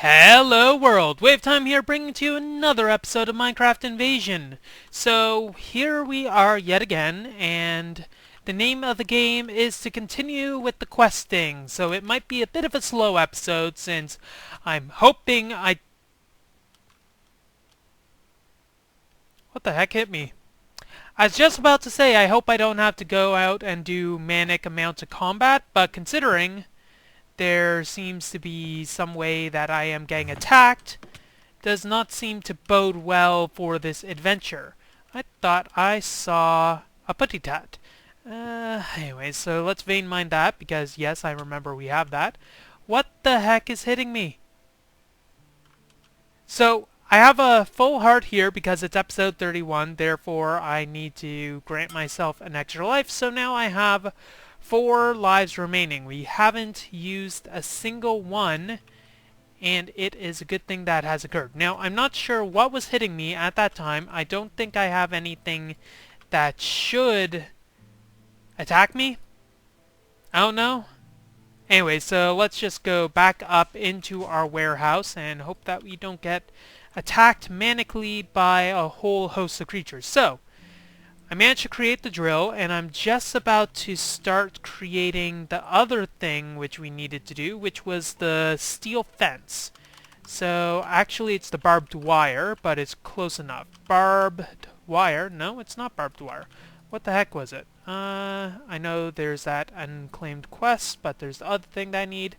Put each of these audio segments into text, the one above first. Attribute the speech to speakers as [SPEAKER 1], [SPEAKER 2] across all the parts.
[SPEAKER 1] Hello world! WayofTime here bringing to you another episode of Minecraft Invasion. So here we are yet again, and the name of the game is to continue with the questing. So it might be a bit of a slow episode since I'm hoping I... What the heck hit me? I was just about to say I hope I don't have to go out and do manic amounts of combat, but considering there seems to be some way that I am getting attacked, does not seem to bode well for this adventure. I thought I saw a putty tat. Anyway, so let's vein mine that, because yes, I remember we have that. What the heck is hitting me? So, I have a full heart here because it's episode 31, therefore I need to grant myself an extra life, so now I have 4 lives remaining. We haven't used a single one, and it is a good thing that has occurred. Now, I'm not sure what was hitting me at that time. I don't think I have anything that should attack me. I don't know. Anyway, so let's just go back up into our warehouse and hope that we don't get attacked manically by a whole host of creatures. So, I managed to create the drill, and I'm just about to start creating the other thing which we needed to do, which was the steel fence. So, actually it's the barbed wire, but it's close enough. Barbed wire? No, it's not barbed wire. What the heck was it? I know there's that unclaimed quest, but there's the other thing that I need.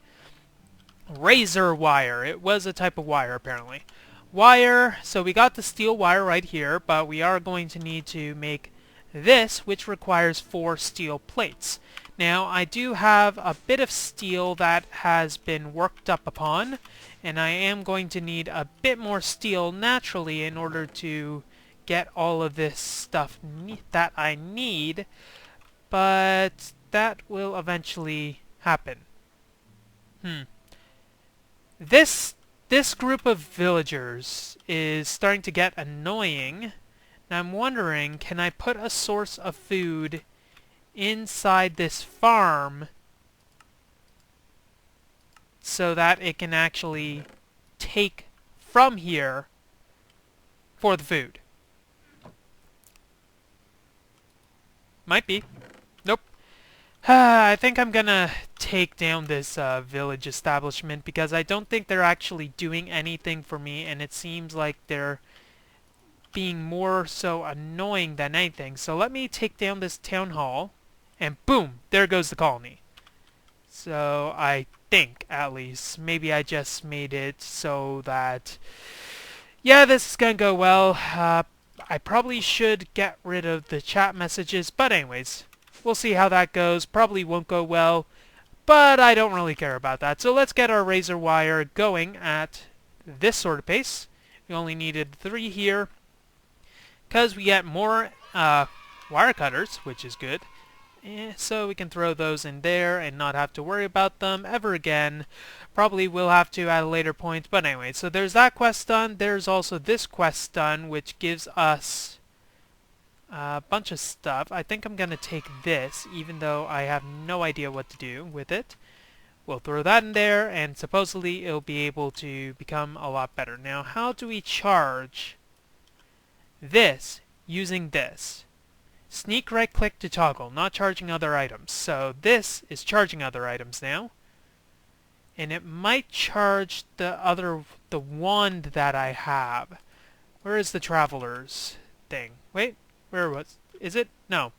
[SPEAKER 1] Razor wire. It was a type of wire, apparently. Wire. So we got the steel wire right here, but we are going to need to make this, which requires 4 steel plates. Now, I do have a bit of steel that has been worked up upon, and I am going to need a bit more steel naturally in order to get all of this stuff that I need, but that will eventually happen. This group of villagers is starting to get annoying. Now I'm wondering, can I put a source of food inside this farm so that it can actually take from here for the food? Might be. Nope. I think I'm gonna take down this village establishment because I don't think they're actually doing anything for me, and it seems like they're being more so annoying than anything. So let me take down this town hall, and boom, there goes the colony. So I think, at least, maybe I just made it so that, yeah, this is gonna go well. I probably should get rid of the chat messages, but anyways, we'll see how that goes. Probably won't go well, but I don't really care about that. So let's get our razor wire going at this sort of pace. We only needed 3 here, because we get more wire cutters, which is good. So we can throw those in there and not have to worry about them ever again. Probably will have to at a later point, but anyway. So there's that quest done. There's also this quest done, which gives us a bunch of stuff. I think I'm going to take this, even though I have no idea what to do with it. We'll throw that in there, and supposedly it'll be able to become a lot better. Now, how do we charge this using this? Sneak right click to toggle, not charging other items. So this is charging other items now. And it might charge the wand that I have. Where is the traveler's thing? Wait, is it? No.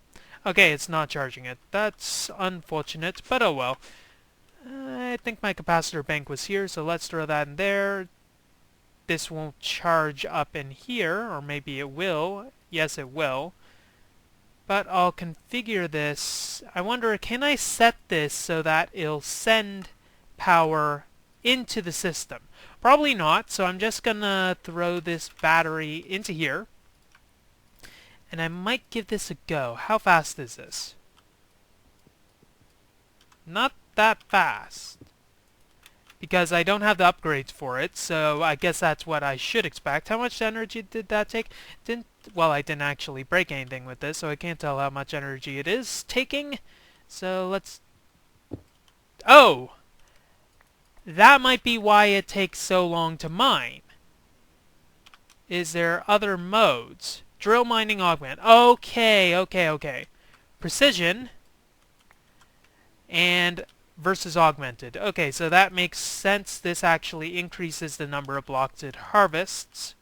[SPEAKER 1] Okay, it's not charging it. That's unfortunate, but oh well. I think my capacitor bank was here, so let's throw that in there. This won't charge up in here, or maybe it will. Yes, it will. But I'll configure this. I wonder, can I set this so that it'll send power into the system? Probably not, so I'm just gonna throw this battery into here. And I might give this a go. How fast is this? Not that fast. Because I don't have the upgrades for it, so I guess that's what I should expect. How much energy did that take? Well, I didn't actually break anything with this, so I can't tell how much energy it is taking. So let's... Oh! That might be why it takes so long to mine. Is there other modes? Drill mining augment. Okay. Precision and versus augmented. Okay, so that makes sense. This actually increases the number of blocks it harvests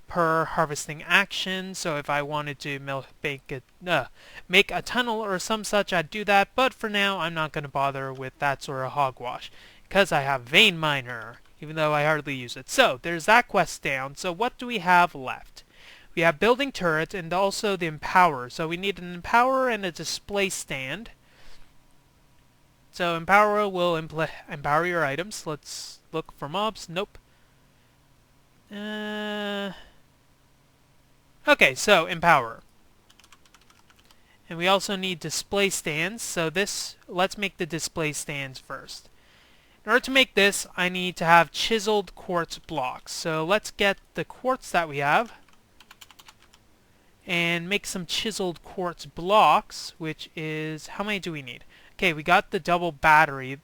[SPEAKER 1] per harvesting action. So if I wanted to make a tunnel or some such, I'd do that. But for now, I'm not going to bother with that sort of hogwash because I have Vein Miner, even though I hardly use it. So there's that quest down. So what do we have left? We have building turret and also the empower. So we need an empower and a display stand. So empower will empower your items. Let's look for mobs. Nope. Okay, so empower. And we also need display stands. So let's make the display stands first. In order to make this, I need to have chiseled quartz blocks. So let's get the quartz that we have and make some chiseled quartz blocks, which is, how many do we need? Okay, we got the double battery.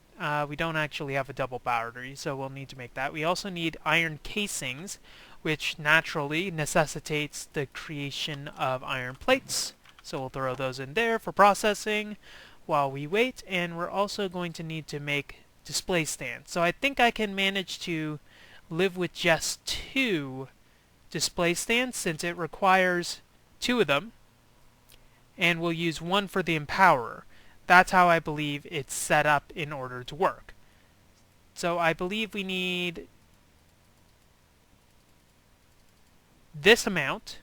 [SPEAKER 1] We don't actually have a double battery, so we'll need to make that. We also need iron casings, which naturally necessitates the creation of iron plates. So we'll throw those in there for processing while we wait. And we're also going to need to make display stands. So I think I can manage to live with just 2 display stands since it requires 2 of them. And we'll use 1 for the empower. That's how I believe it's set up in order to work. So I believe we need this amount.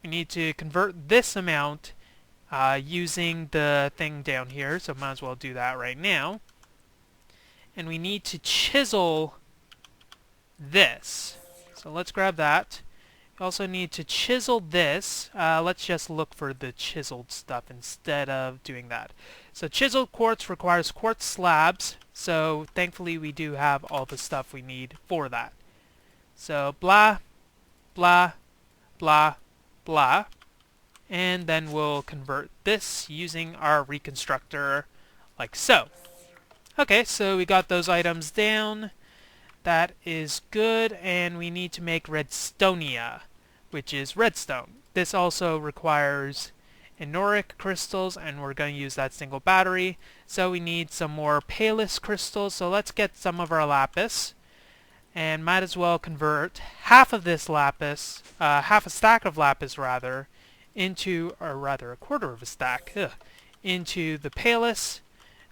[SPEAKER 1] We need to convert this amount using the thing down here, so might as well do that right now. And we need to chisel this. So let's grab that. We also need to chisel this. Let's just look for the chiseled stuff instead of doing that. So chiseled quartz requires quartz slabs. So thankfully we do have all the stuff we need for that. So blah, blah, blah, blah. And then we'll convert this using our reconstructor like so. Okay, so we got those items down. That is good, and we need to make redstonia, which is redstone. This also requires enoric crystals, and we're going to use that single battery. So we need some more palus crystals, so let's get some of our lapis. And might as well convert half of this lapis, half a stack of lapis rather, into, or rather a quarter of a stack, into the palus.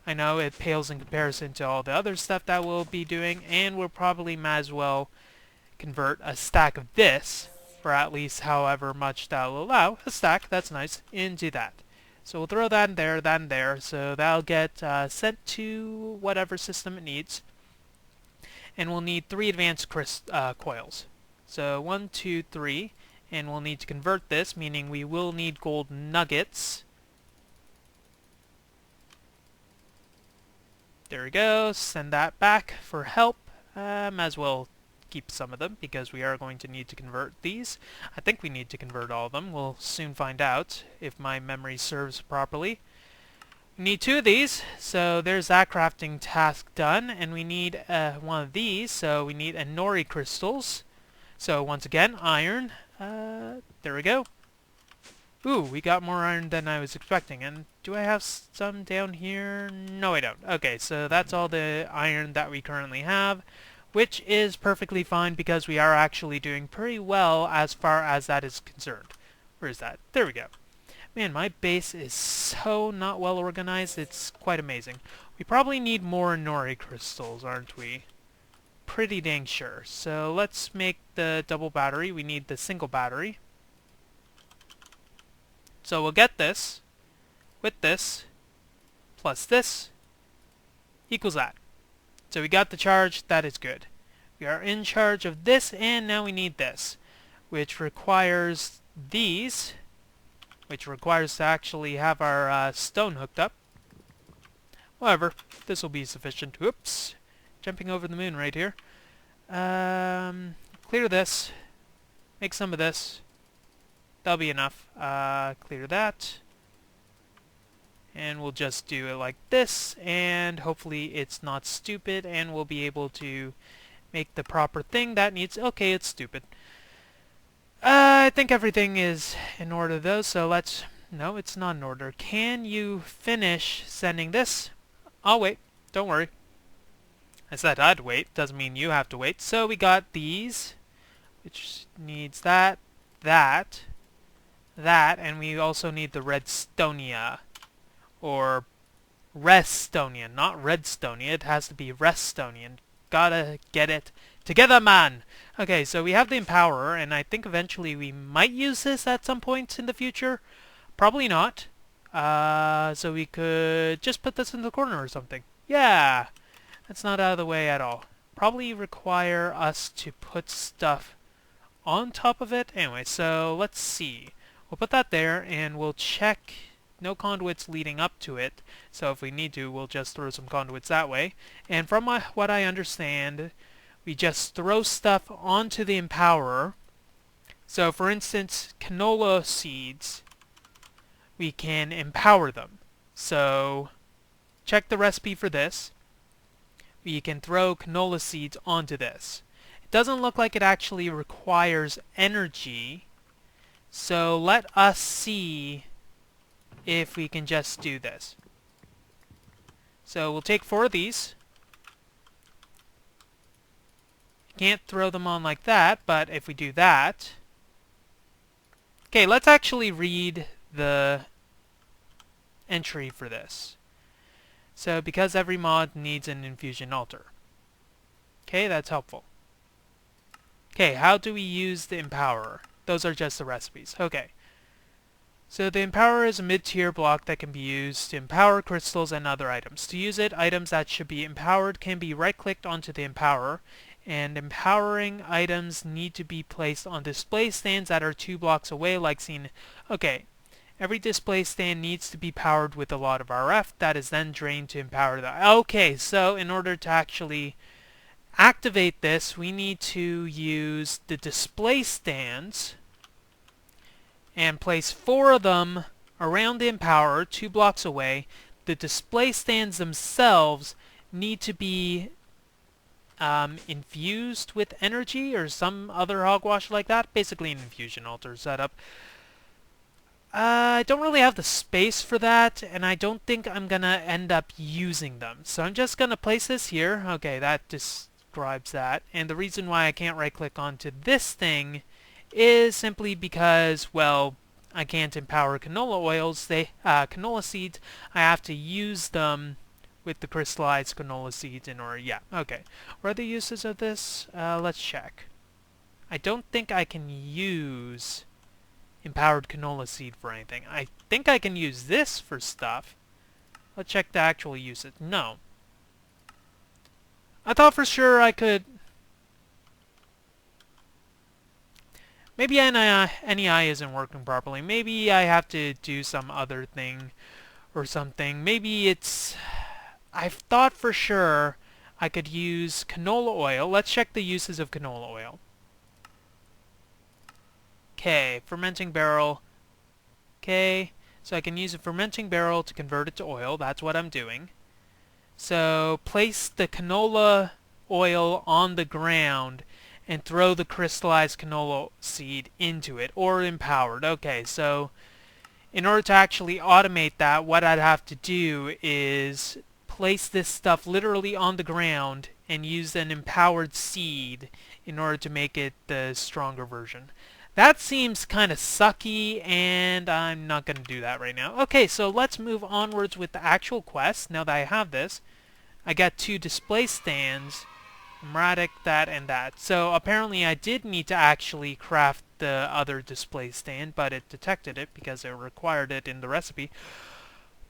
[SPEAKER 1] I know it pales in comparison to all the other stuff that we'll be doing, and we'll probably might as well convert a stack of this, for at least however much that'll allow, a stack, that's nice, into that. So we'll throw that in there, so that'll get sent to whatever system it needs. And we'll need 3 advanced coils. So 1, 2, 3, and we'll need to convert this, meaning we will need gold nuggets. There we go, send that back for help. Might as well keep some of them because we are going to need to convert these. I think we need to convert all of them. We'll soon find out if my memory serves properly. We need 2 of these, so there's that crafting task done, and we need 1 of these, so we need enori crystals. So once again, iron. There we go. Ooh, we got more iron than I was expecting. And do I have some down here? No, I don't. Okay, so that's all the iron that we currently have, which is perfectly fine because we are actually doing pretty well as far as that is concerned. Where is that? There we go. Man, my base is so not well organized, it's quite amazing. We probably need more Nori crystals, aren't we? Pretty dang sure. So let's make the double battery. We need the single battery. So we'll get this, with this, plus this, equals that. So we got the charge, that is good. We are in charge of this, and now we need this, which requires these, which requires to actually have our stone hooked up. However, this will be sufficient. Whoops, jumping over the moon right here. Clear this, make some of this. That'll be enough. Clear that. And we'll just do it like this, and hopefully it's not stupid, and we'll be able to make the proper thing that needs... Okay, it's stupid. I think everything is in order though, so let's... No, it's not in order. Can you finish sending this? I'll wait. Don't worry. I said I'd wait. Doesn't mean you have to wait. So we got these, which needs that, that, and we also need the Redstonia. Or Restonia, not Redstonia. It has to be Restonian. Gotta get it together, man! Okay, so we have the Empowerer, and I think eventually we might use this at some point in the future. Probably not. So we could just put this in the corner or something. Yeah! That's not out of the way at all. Probably require us to put stuff on top of it. Anyway, so let's see. We'll put that there, and we'll check no conduits leading up to it. So if we need to, we'll just throw some conduits that way. And from what I understand, we just throw stuff onto the Empowerer. So for instance, canola seeds, we can empower them. So check the recipe for this. We can throw canola seeds onto this. It doesn't look like it actually requires energy. So let us see if we can just do this. So we'll take 4 of these. Can't throw them on like that, but if we do that... Okay, let's actually read the entry for this. So, because every mod needs an infusion altar. Okay, that's helpful. Okay, how do we use the Empowerer? Those are just the recipes. Okay. So the Empowerer is a mid-tier block that can be used to empower crystals and other items. To use it, items that should be empowered can be right-clicked onto the Empowerer, and empowering items need to be placed on display stands that are 2 blocks away, like seen... Okay. Every display stand needs to be powered with a lot of RF that is then drained to empower the... Okay, so in order to actually activate this, we need to use the display stands and place 4 of them around the Empowerer, 2 blocks away. The display stands themselves need to be infused with energy or some other hogwash like that. Basically an infusion altar setup. I don't really have the space for that, and I don't think I'm gonna end up using them. So I'm just gonna place this here. Okay, that describes that. And the reason why I can't right-click onto this thing is simply because, well, I can't empower canola oils. Canola seeds. I have to use them with the crystallized canola seeds in order. Yeah, okay. What are the uses of this? Let's check. I don't think I can use empowered canola seed for anything. I think I can use this for stuff. Let's check the actual usage. No. I thought for sure I could... Maybe NEI isn't working properly. Maybe I have to do some other thing or something. Maybe it's... I thought for sure I could use canola oil. Let's check the uses of canola oil. Okay, fermenting barrel. Okay, so I can use a fermenting barrel to convert it to oil. That's what I'm doing. So place the canola oil on the ground and throw the crystallized canola seed into it, or empowered. Okay, so in order to actually automate that, what I'd have to do is place this stuff literally on the ground and use an empowered seed in order to make it the stronger version. That seems kind of sucky, and I'm not going to do that right now. Okay, so let's move onwards with the actual quest. Now that I have this, I got 2 display stands, Mradic, that, and that. So apparently I did need to actually craft the other display stand, but it detected it because it required it in the recipe.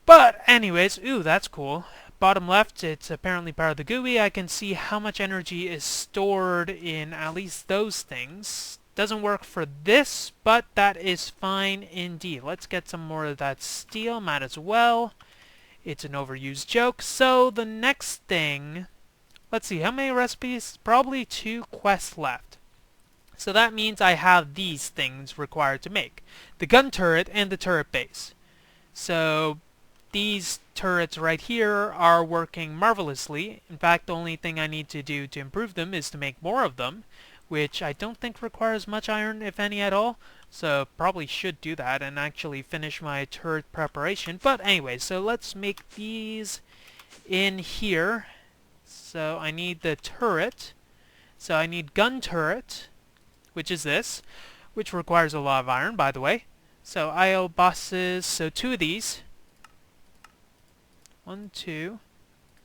[SPEAKER 1] But anyways, ooh, that's cool. Bottom left, it's apparently part of the GUI. I can see how much energy is stored in at least those things. Doesn't work for this, but that is fine indeed. Let's get some more of that steel. Might as well. It's an overused joke. So the next thing... Let's see, how many recipes? Probably 2 quests left. So that means I have these things required to make. The gun turret and the turret base. So these turrets right here are working marvelously. In fact, the only thing I need to do to improve them is to make more of them, which I don't think requires much iron, if any at all. So probably should do that and actually finish my turret preparation. But anyway, so let's make these in here. So I need the turret. So I need gun turret, which is this, which requires a lot of iron, by the way. So IO bosses, so 2 of these. 1, 2.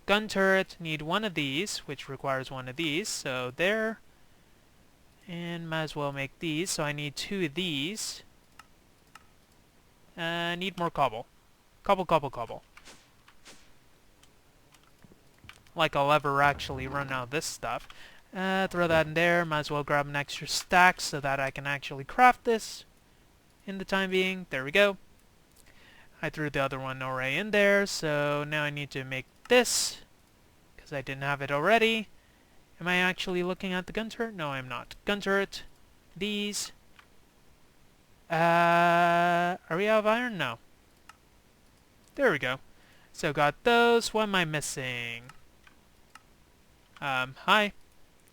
[SPEAKER 1] Gun turret, need 1 of these, which requires 1 of these. So there. And might as well make these, so I need 2 of these. Need more cobble. Cobble, cobble, cobble. Like I'll ever actually run out of this stuff. Throw that in there. Might as well grab an extra stack so that I can actually craft this in the time being. There we go. I threw the other one already in there, so now I need to make this, because I didn't have it already. Am I actually looking at the gun turret? No, I'm not. Gun turret. These. Are we out of iron? No. There we go. So got those. What am I missing? Hi.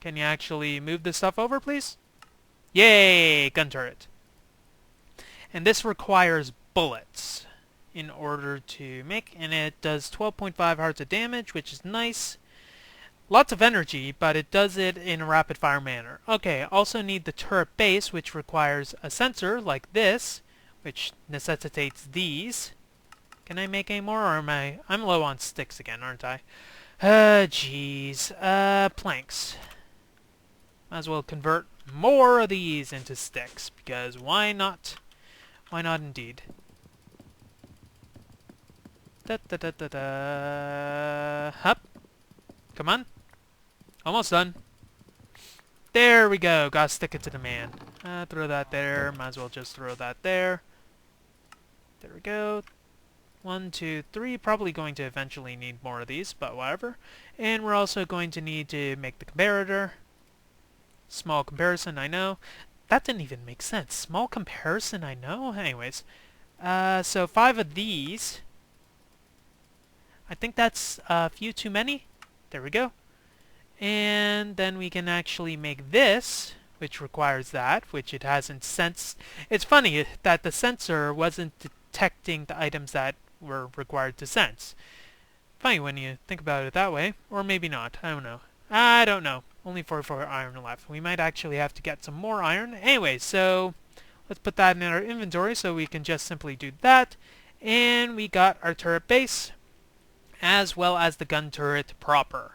[SPEAKER 1] Can you actually move this stuff over, please? Yay! Gun turret. And this requires bullets in order to make, and it does 12.5 hearts of damage, which is nice. Lots of energy, but it does it in a rapid-fire manner. Okay, also need the turret base, which requires a sensor like this, which necessitates these. Can I make any more, or am I'm low on sticks again, aren't I? Jeez. Planks. Might as well convert more of these into sticks, because why not? Why not indeed? Hup. Come on. Almost done. There we go. Gotta stick it to the man. Throw that there. Might as well just throw that there. There we go. 1, 2, 3. Probably going to eventually need more of these, but whatever. And we're also going to need to make the comparator. Small comparison, I know. That didn't even make sense. Small comparison, I know. Anyways. So 5 of these. I think that's a few too many. There we go. And then we can actually make this, which requires that, which it hasn't sensed. It's funny that the sensor wasn't detecting the items that were required to sense. Funny when you think about it that way. Or maybe not. I don't know. I don't know. Only 44 iron left. We might actually have to get some more iron. Anyway, so let's put that in our inventory so we can just simply do that. And we got our turret base, as well as the gun turret proper,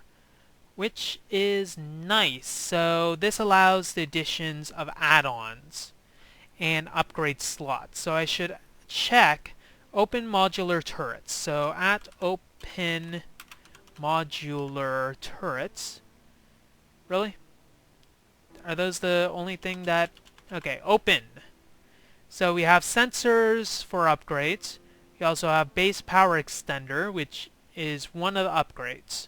[SPEAKER 1] which is nice. So this allows the additions of add-ons and upgrade slots. So I should check open modular turrets. So at open modular turrets. Really? Are those the only thing that... Okay, open. So we have sensors for upgrades. We also have base power extender, which is one of the upgrades.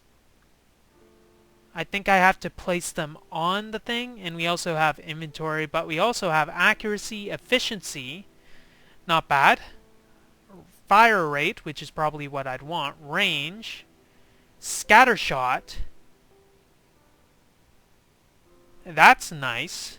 [SPEAKER 1] I think I have to place them on the thing, and we also have inventory, but we also have accuracy, efficiency, not bad. Fire rate, which is probably what I'd want. Range. Scattershot. That's nice.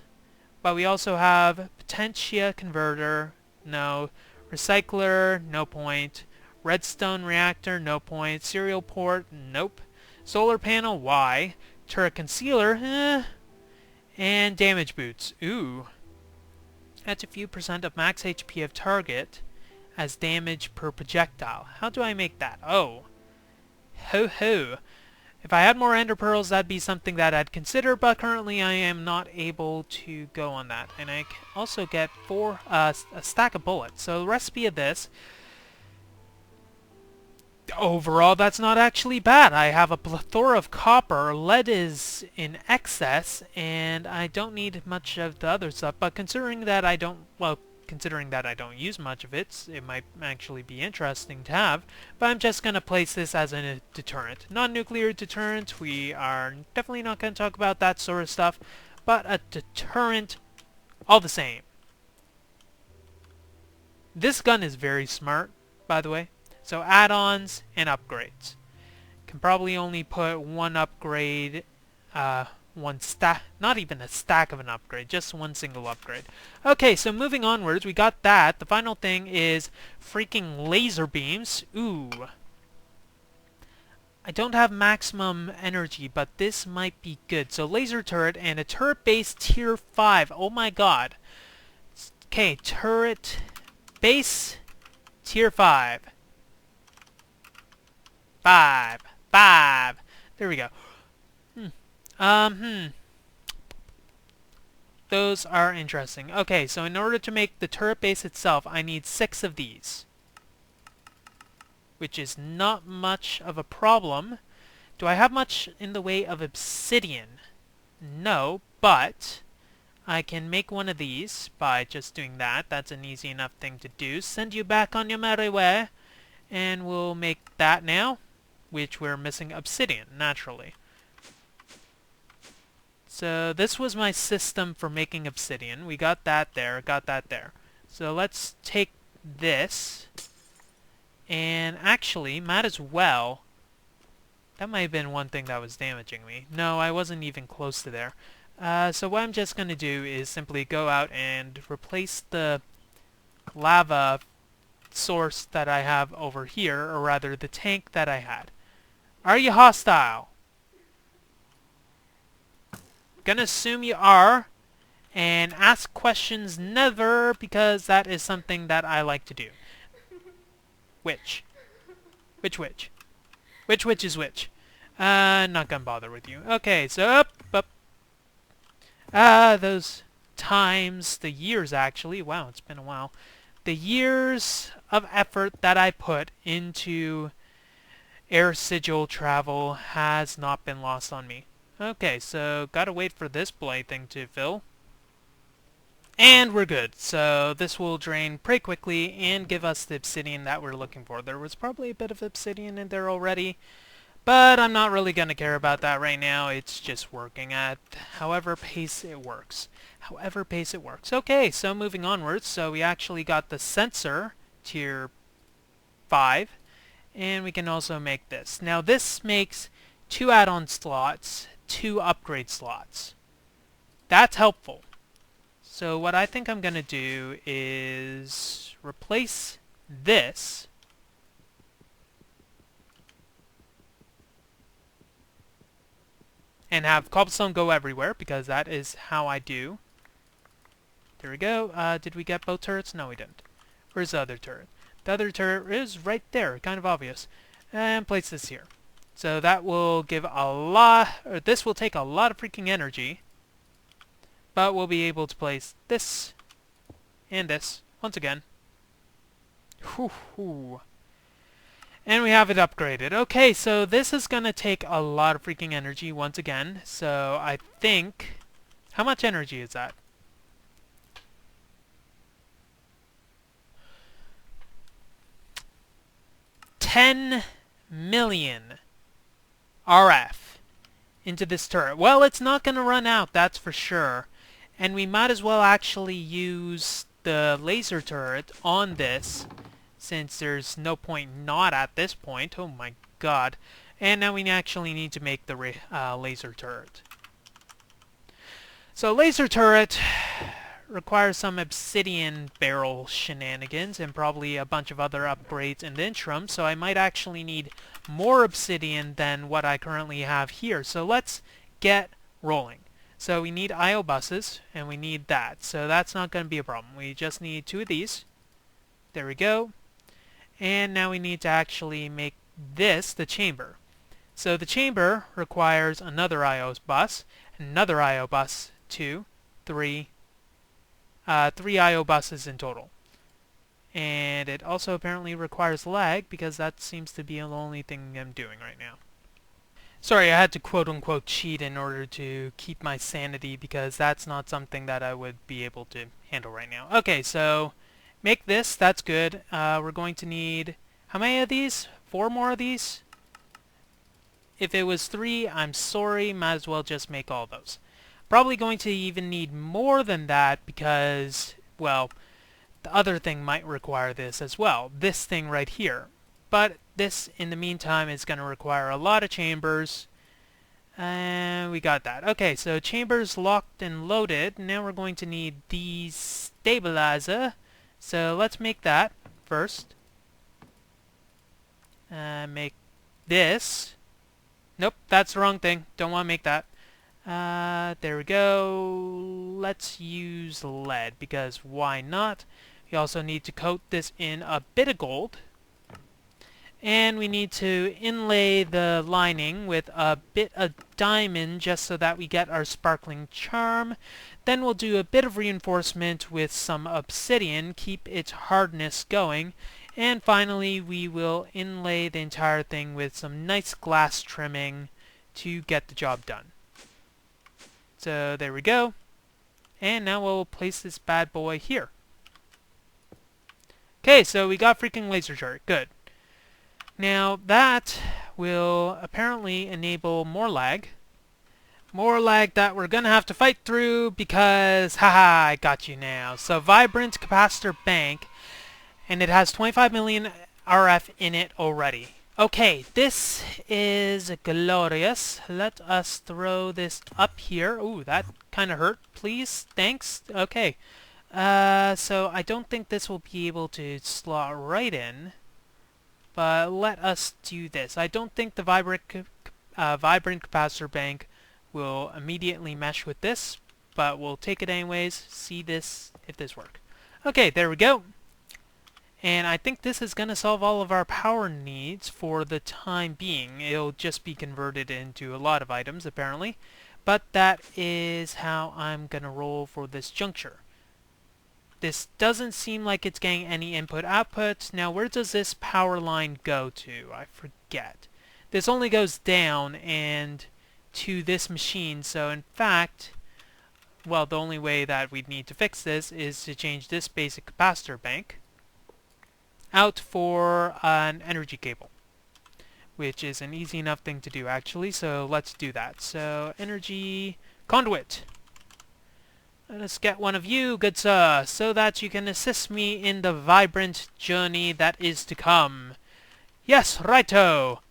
[SPEAKER 1] But we also have Potentia Converter, no. Recycler, no point. Redstone Reactor, no point. Serial Port, nope. Solar Panel, why? Turret Concealer, And Damage Boots, ooh. Adds a few % of max HP of target as damage per projectile. How do I make that? Oh. Ho ho. If I had more ender pearls, that'd be something that I'd consider, but currently I am not able to go on that. And I can also get a stack of bullets. So the recipe of this, overall, that's not actually bad. I have a plethora of copper, lead is in excess, and I don't need much of the other stuff, but considering that I don't use much of it, it might actually be interesting to have. But I'm just going to place this as a deterrent. Non-nuclear deterrent, we are definitely not going to talk about that sort of stuff, but a deterrent all the same. This gun is very smart, by the way. So add-ons and upgrades. Can probably only put one upgrade, one stack, not even a stack of an upgrade, just one single upgrade. Okay, so moving onwards, we got that. The final thing is freaking laser beams. Ooh. I don't have maximum energy, but this might be good. So laser turret and a turret base tier 5. Oh my god. Okay, turret base tier 5. 5. There we go. Those are interesting. Okay, so in order to make the turret base itself, I need 6 of these. Which is not much of a problem. Do I have much in the way of obsidian? No, but I can make one of these by just doing that. That's an easy enough thing to do. Send you back on your merry way. And we'll make that now, which we're missing obsidian, naturally. So this was my system for making obsidian. We got that there, got that there. So let's take this, and actually, might as well. That might have been one thing that was damaging me. No, I wasn't even close to there. So what I'm just going to do is simply go out and replace the lava source that I have over here, or rather the tank that I had. Are you hostile? Gonna assume you are, and ask questions never, because that is something that I like to do. Which? Which? Which is which? Not gonna bother with you. Okay, so up. Those times, the years actually, wow, it's been a while. The years of effort that I put into air sigil travel has not been lost on me. Okay, so gotta wait for this blade thing to fill. And we're good. So this will drain pretty quickly and give us the obsidian that we're looking for. There was probably a bit of obsidian in there already, but I'm not really gonna care about that right now. It's just working at however pace it works. Okay, so moving onwards, so we actually got the sensor tier 5, and we can also make this. Now this makes 2 add-on slots, 2 upgrade slots. That's helpful. So what I think I'm gonna do is replace this and have cobblestone go everywhere, because that is how I do. There we go. Did we get both turrets? No, we didn't. Where's the other turret? The other turret is right there, kind of obvious. And place this here. So that will give a lot, or this will take a lot of freaking energy. But we'll be able to place this and this once again. Whew. And we have it upgraded. Okay, so this is going to take a lot of freaking energy once again. So I think... How much energy is that? $10 million RF into this turret. Well, it's not going to run out, that's for sure. And we might as well actually use the laser turret on this, since there's no point not at this point. Oh my god. And now we actually need to make the laser turret. So laser turret requires some obsidian barrel shenanigans and probably a bunch of other upgrades in the interim, so I might actually need more obsidian than what I currently have here. So let's get rolling. So we need IO buses, and we need that. So that's not going to be a problem. We just need 2 of these. There we go. And now we need to actually make this the chamber. So the chamber requires another IO bus, another IO bus, 2, 3, 3 IO buses in total. And it also apparently requires lag, because that seems to be the only thing I'm doing right now. Sorry, I had to quote-unquote cheat in order to keep my sanity, because that's not something that I would be able to handle right now. Okay, so make this. That's good. We're going to need... How many of these? 4 more of these? If it was 3, I'm sorry. Might as well just make all those. Probably going to even need more than that, because, well, the other thing might require this as well. This thing right here. but this, in the meantime, is going to require a lot of chambers. And we got that. Okay, so chambers locked and loaded. Now we're going to need the stabilizer. So let's make that first. Make this. Nope, that's the wrong thing. Don't want to make that. There we go. Let's use lead, because why not? We also need to coat this in a bit of gold. And we need to inlay the lining with a bit of diamond just so that we get our sparkling charm. Then we'll do a bit of reinforcement with some obsidian, keep its hardness going. And finally, we will inlay the entire thing with some nice glass trimming to get the job done. So there we go. And now we'll place this bad boy here. Okay, so we got freaking laser turret. Good. Now that will apparently enable more lag. More lag that we're gonna have to fight through because, haha, I got you now. So vibrant capacitor bank, and it has 25 million RF in it already. Okay, this is glorious. Let us throw this up here. Ooh, that kind of hurt. Please, thanks. Okay. So I don't think this will be able to slot right in. But let us do this. I don't think the vibrant capacitor bank will immediately mesh with this, but we'll take it anyways, see this, if this works. Okay, there we go. And I think this is going to solve all of our power needs for the time being. It'll just be converted into a lot of items, apparently. But that is how I'm going to roll for this juncture. This doesn't seem like it's getting any input-output. Now, where does this power line go to? I forget. This only goes down and to this machine. So, in fact, well, the only way that we'd need to fix this is to change this basic capacitor bank out for an energy cable, which is an easy enough thing to do, actually. So, let's do that. So, energy conduit. Let us get one of you, good sir, so that you can assist me in the vibrant journey that is to come. Yes, righto!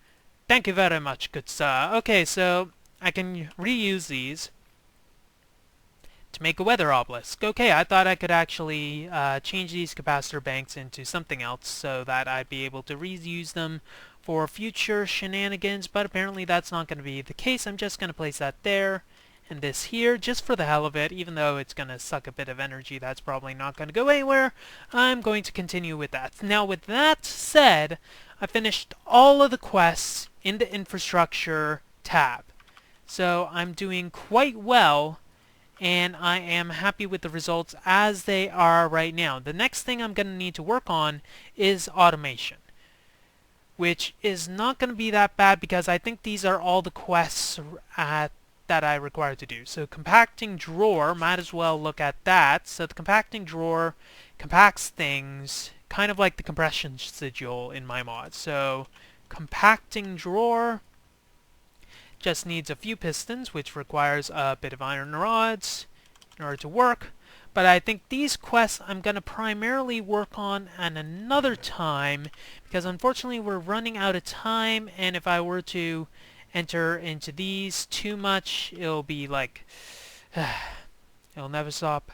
[SPEAKER 1] Thank you very much, good sir. Okay, so I can reuse these to make a weather obelisk. Okay, I thought I could actually change these capacitor banks into something else so that I'd be able to reuse them for future shenanigans, but apparently that's not going to be the case. I'm just going to place that there. And this here, just for the hell of it, even though it's going to suck a bit of energy, that's probably not going to go anywhere, I'm going to continue with that. Now, with that said, I finished all of the quests in the infrastructure tab. So I'm doing quite well, and I am happy with the results as they are right now. The next thing I'm going to need to work on is automation, which is not going to be that bad because I think these are all the quests that I require to do. So compacting drawer, might as well look at that. So the compacting drawer compacts things, kind of like the compression sigil in my mod. So compacting drawer just needs a few pistons, which requires a bit of iron rods in order to work. But I think these quests I'm going to primarily work on at another time, because unfortunately we're running out of time, and if I were to enter into these too much, it'll be like it'll never stop.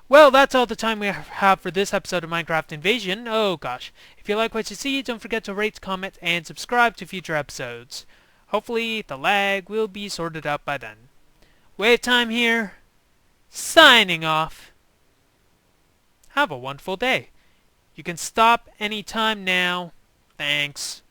[SPEAKER 1] Well, that's all the time we have for this episode of Minecraft Invasion. Oh gosh. If you like what you see, don't forget to rate, comment, and subscribe to future episodes. Hopefully the lag will be sorted out by then. WayofTime here, signing off. Have a wonderful day. You can stop anytime now. Thanks.